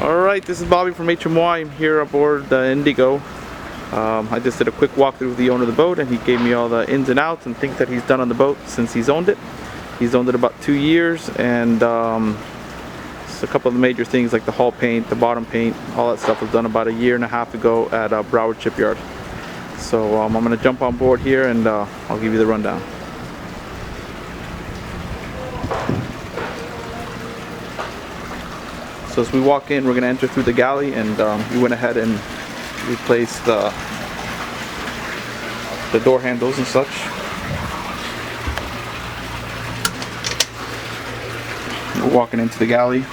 Alright, this is Bobby from HMY. I'm here aboard the Indigo. I just did a quick walkthrough with the owner of the boat, and he gave me all the ins and outs and things that he's done on the boat since he's owned it. He's owned it about 2 years, and a couple of the major things like the hull paint, the bottom paint, all that stuff was done about 1.5 years ago at Broward Shipyard. So I'm going to jump on board here, and I'll give you the rundown. So as we walk in, we're going to enter through the galley, and we went ahead and replaced the door handles and such. We're walking into the galley.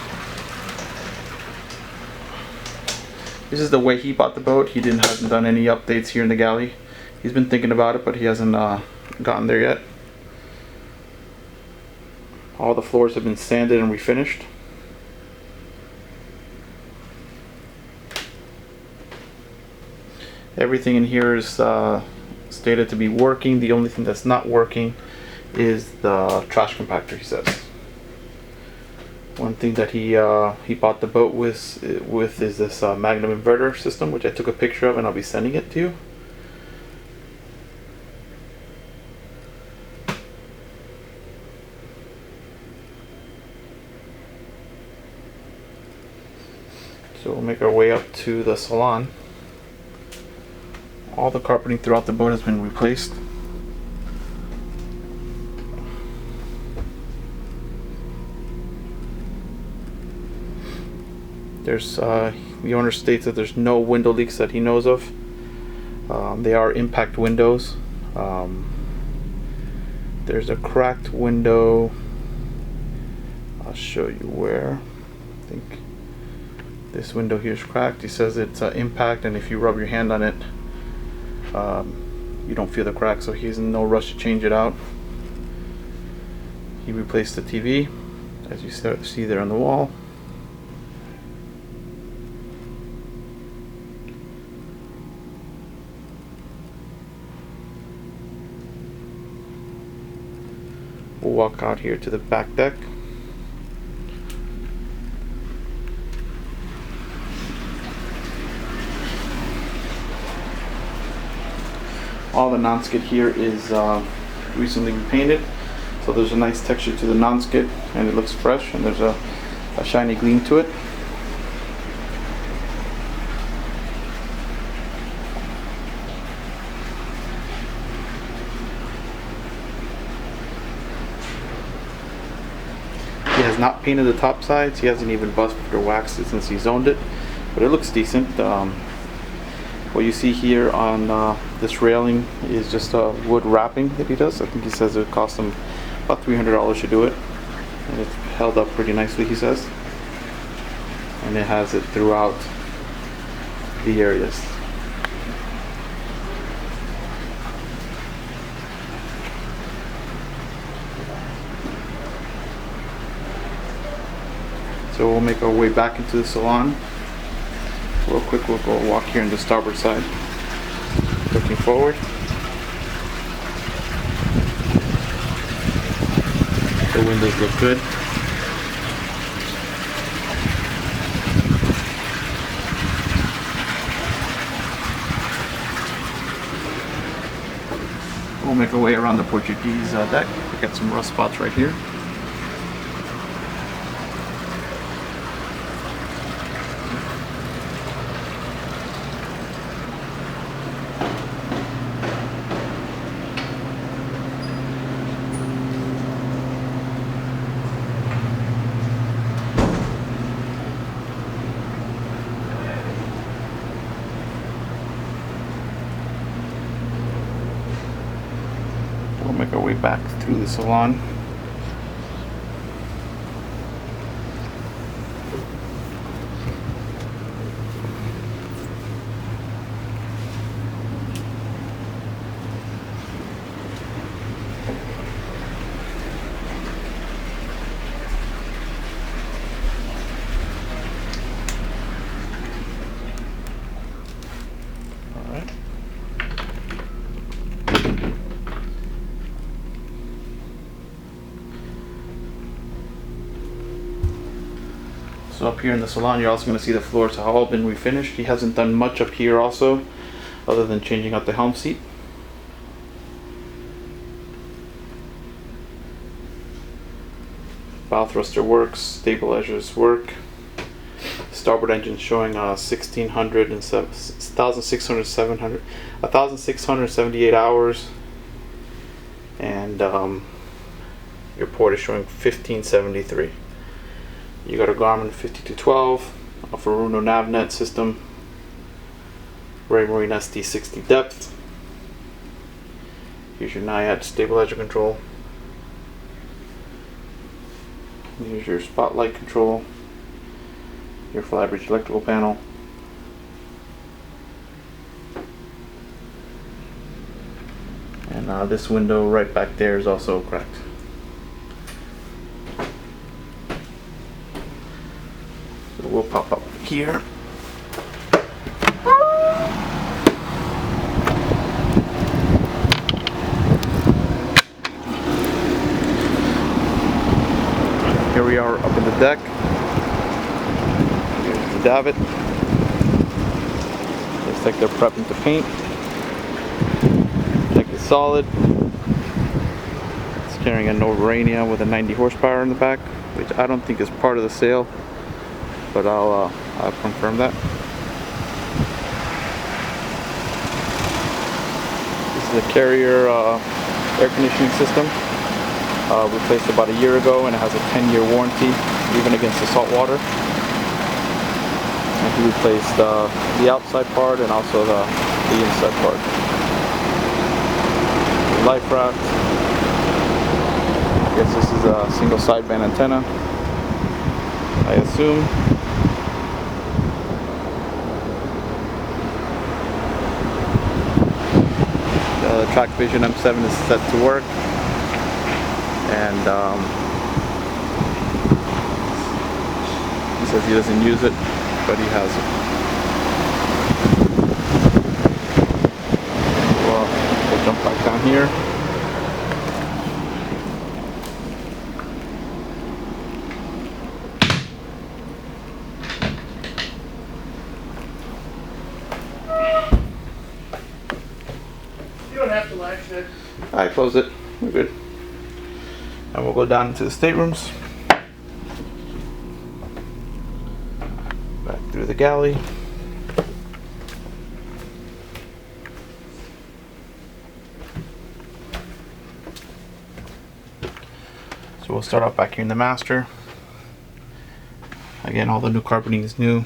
This is the way he bought the boat. He hasn't done any updates here in the galley. He's been thinking about it, but he hasn't gotten there yet. All the floors have been sanded and refinished. Everything in here is stated to be working. The only thing that's not working is the trash compactor, he says. One thing that he bought the boat with is this Magnum inverter system, which I took a picture of and I'll be sending it to you. So we'll make our way up to the Salon. All the carpeting throughout the boat has been replaced. There's the owner states that there's no window leaks that he knows of. They are impact windows. There's a cracked window. I'll show you where. I think this window here is cracked. He says it's impact, and if you rub your hand on it, you don't feel the crack, so he's in no rush to change it out. He replaced the TV, as you see there on the wall. We'll walk out here to the back deck. All the non-skid here is recently repainted, so there's a nice texture to the non-skid and it looks fresh, and there's a shiny gleam to it. He has not painted the top sides. He hasn't even busted or waxed it since he's owned it, but it looks decent. What you see here on this railing is just a wood wrapping that he does. I think he says it cost him about $300 to do it, and it's held up pretty nicely, he says, and it has it throughout the areas. So we'll make our way back into the salon. Real quick, we'll go walk here on the starboard side. Looking forward. The windows look good. We'll make our way around the Portuguese deck. We got some rust spots right here. We'll make our way back through the salon. So up here in the salon, you're also going to see the floors have all been refinished. He hasn't done much up here also, other than changing out the helm seat. Bow thruster works, stabilizers work. Starboard engine showing 1,678 hours, and your port is showing 1573. You got a Garmin 5212, a Furuno NavNet system, Raymarine SD60 depth. Here's your Naiad stabilizer control. Here's your spotlight control, your Flybridge electrical panel, and this window right back there is also cracked. So we'll pop up here. Here we are up in the deck. Here's the davit. Looks like they're prepping to paint. Deck is solid. It's carrying a Novarania with a 90 horsepower in the back, which I don't think is part of the sale, but I'll confirm that. This is a Carrier air conditioning system. Replaced about a year ago, and it has a 10-year warranty, even against the salt water. And he replaced the outside part and also the inside part. The life raft. I guess this is a single sideband antenna, I assume. The Track Vision M7 is set to work. And he says he doesn't use it, but he has it. We'll jump back down here. You don't have to latch it. I close it. We're good. And we'll go down into the staterooms. Back through the galley. So we'll start off back here in the master. Again, all the new carpeting is new.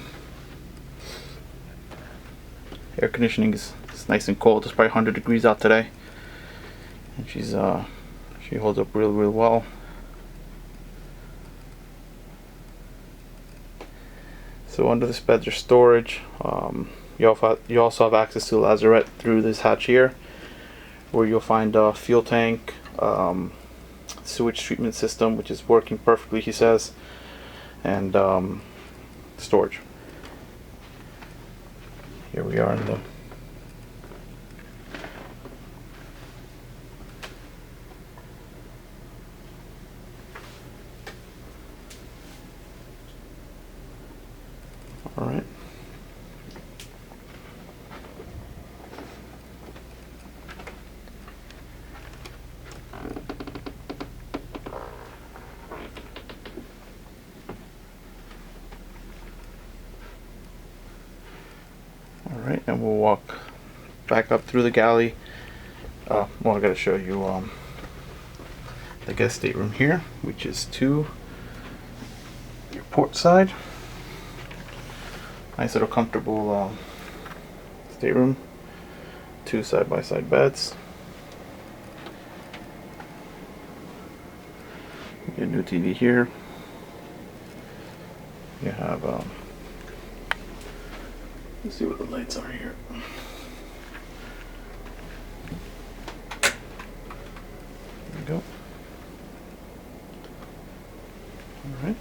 Air conditioning is nice and cold. It's probably 100 degrees out today. And she holds up really well. So under this bed there's storage. You also have access to a lazarette through this hatch here, where you'll find a fuel tank, sewage treatment system, which is working perfectly, he says, and storage. Here we are in the all right. All right, and we'll walk back up through the galley. Well, I gotta show you the guest stateroom here, which is to your port side. Nice little comfortable stateroom. 2 side-by-side beds. Your new TV here. You have let's see what the lights are here. There we go. All right.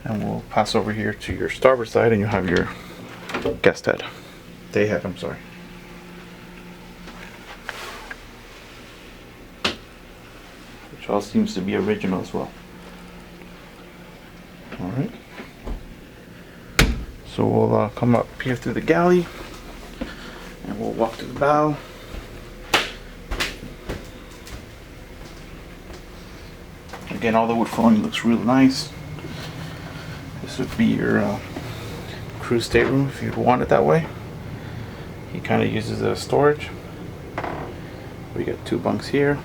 And we'll pass over here to your starboard side, and you'll have your guest head. Day head, I'm sorry. which all seems to be original as well. Alright. So we'll come up here through the galley and we'll walk to the bow. Again, all the wood flooring looks real nice. This would be your crew stateroom if you want it that way. He kind of uses it as storage. We got 2 bunks here.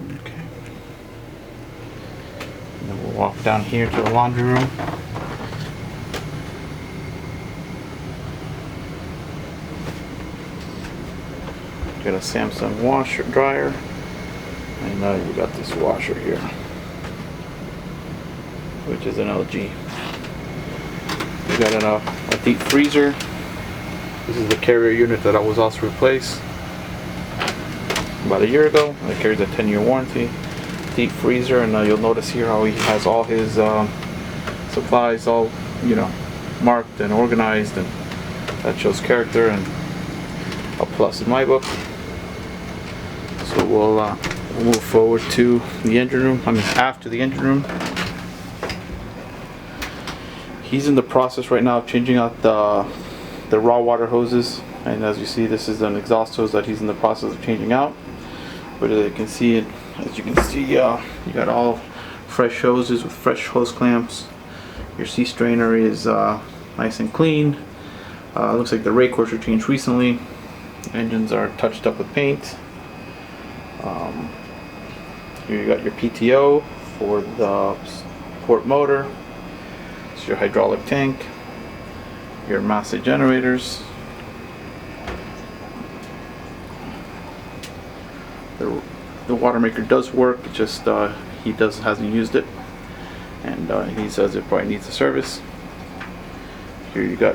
Okay. And then we'll walk down here to the laundry room. Got a Samsung washer dryer, and we got this washer here, which is an LG. We got a deep freezer. This is the carrier unit that I was also replaced about a year ago. It carries a 10-year warranty. Deep freezer, and you'll notice here how he has all his supplies all, marked and organized, and that shows character and a plus in my book. So we'll move forward to the engine room. After the engine room. He's in the process right now of changing out the raw water hoses, and as you see, this is an exhaust hose that he's in the process of changing out. But as you can see, you got all fresh hoses with fresh hose clamps. Your sea strainer is nice and clean. Looks like the rake cores were changed recently. Engines are touched up with paint. Here you got your PTO for the port motor. It's your hydraulic tank. Your massive generators. The water maker does work, just he hasn't used it, and he says it probably needs a service. Here you got